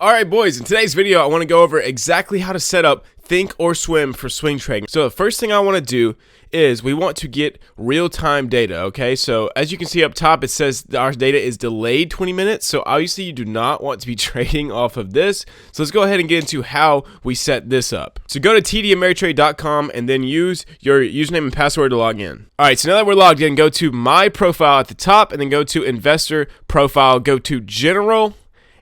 Alright boys, in today's video I want to go over exactly how to set up Thinkorswim for swing trading. So the first thing I want to do is we want to get real-time data, okay? So as you can see up top, it says that our data is delayed 20 minutes. So obviously you do not want to be trading off of this. So let's go ahead and get into how we set this up. So go to tdameritrade.com and then use your username and password to log in. Alright, so now that we're logged in, go to My Profile at the top and then go to Investor Profile, go to General,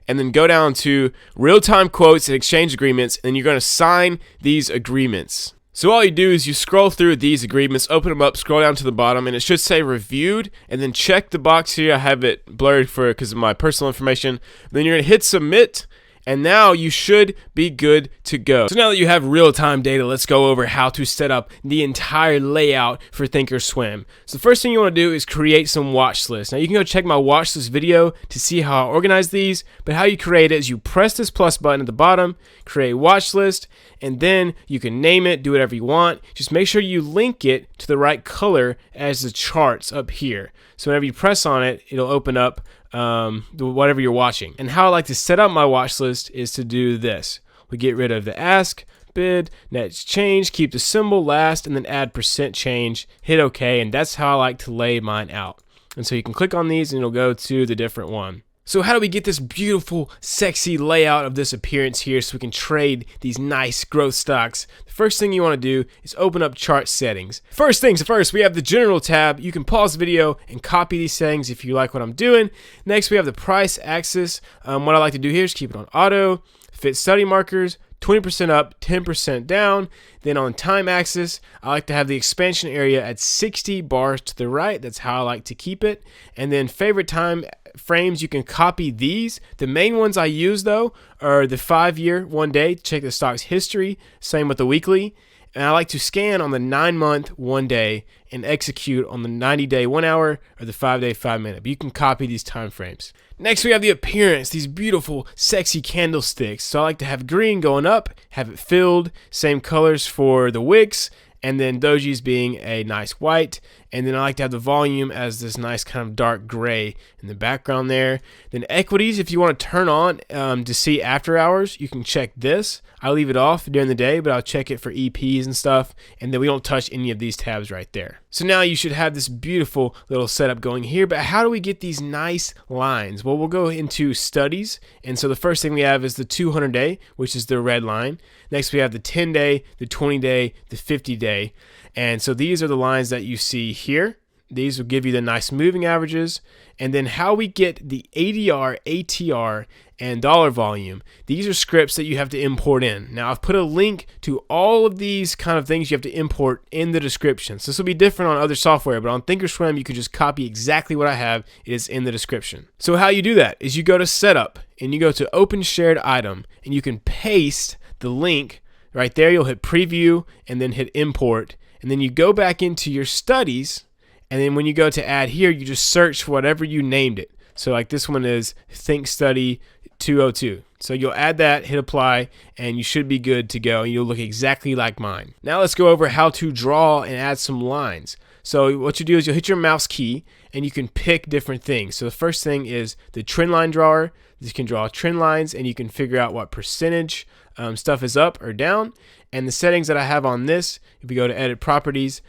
and then go down to real-time quotes and exchange agreements, and you're going to sign these agreements. So all you do is you scroll through these agreements, open them up, scroll down to the bottom, and it should say reviewed, and then check the box here. I have it blurred because of my personal information. Then you're going to hit submit, and now you should be good to go. So now that you have real-time data, let's go over how to set up the entire layout for Thinkorswim. So the first thing you want to do is create some watch lists. Now you can go check my watch list video to see how I organize these, but how you create it is you press this plus button at the bottom, create watch list, and then you can name it, do whatever you want. Just make sure you link it to the right color as the charts up here. So whenever you press on it, it'll open up whatever you're watching. And how I like to set up my watch list is to do this. We get rid of the ask, bid, net change, keep the symbol last, and then add percent change, hit OK, and that's how I like to lay mine out. And so you can click on these and it'll go to the different one. So how do we get this beautiful, sexy layout of this appearance here so we can trade these nice growth stocks? The first thing you want to do is open up chart settings. First things first, we have the general tab. You can pause the video and copy these settings if you like what I'm doing. Next, we have the price axis. What I like to do here is keep it on auto, fit study markers, 20% up, 10% down. Then on time axis, I like to have the expansion area at 60 bars to the right. That's how I like to keep it. And then favorite time frames, you can copy these. The main ones I use though are the 5-year 1 day to check the stock's history. Same with the weekly. And I like to scan on the 9-month 1 day and execute on the 90-day 1 hour or the 5-day 5 minute. But you can copy these time frames. Next, we have the appearance, these beautiful, sexy candlesticks. So I like to have green going up, have it filled, same colors for the wicks, and then dojis being a nice white. And then I like to have the volume as this nice kind of dark gray in the background there. Then equities, if you want to turn on to see after hours, you can check this. I leave it off during the day, but I'll check it for EPs and stuff. And then we don't touch any of these tabs right there. So now you should have this beautiful little setup going here. But how do we get these nice lines? Well, we'll go into studies. And so the first thing we have is the 200-day, which is the red line. Next, we have the 10-day, the 20-day, the 50-day. And so these are the lines that you see here. These will give you the nice moving averages. And then how we get the ADR, ATR, and dollar volume. These are scripts that you have to import in. Now I've put a link to all of these kind of things you have to import in the description. So this will be different on other software, but on Thinkorswim you can just copy exactly what I have. It is in the description. So how you do that is you go to setup and you go to open shared item and you can paste the link right there. You'll hit preview and then hit import. And then you go back into your studies, and then when you go to add here, you just search for whatever you named it. So like this one is Think Study 202. So you'll add that, hit apply, and you should be good to go. You'll look exactly like mine. Now let's go over how to draw and add some lines. So what you do is you'll hit your mouse key, and you can pick different things. So the first thing is the trend line drawer. You can draw trend lines, and you can figure out what percentage stuff is up or down. And the settings that I have on this, if we go to edit properties,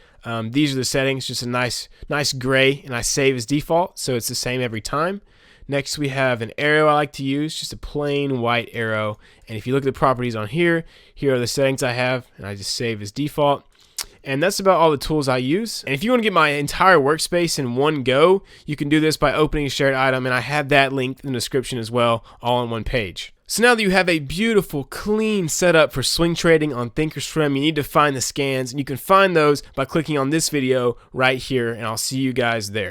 these are the settings, just a nice gray, and I save as default, so it's the same every time. Next, we have an arrow I like to use, just a plain white arrow. And if you look at the properties on here, here are the settings I have, and I just save as default. And that's about all the tools I use. And if you want to get my entire workspace in one go, you can do this by opening a shared item, and I have that linked in the description as well, all on one page. So now that you have a beautiful, clean setup for swing trading on Thinkorswim, you need to find the scans, and you can find those by clicking on this video right here, and I'll see you guys there.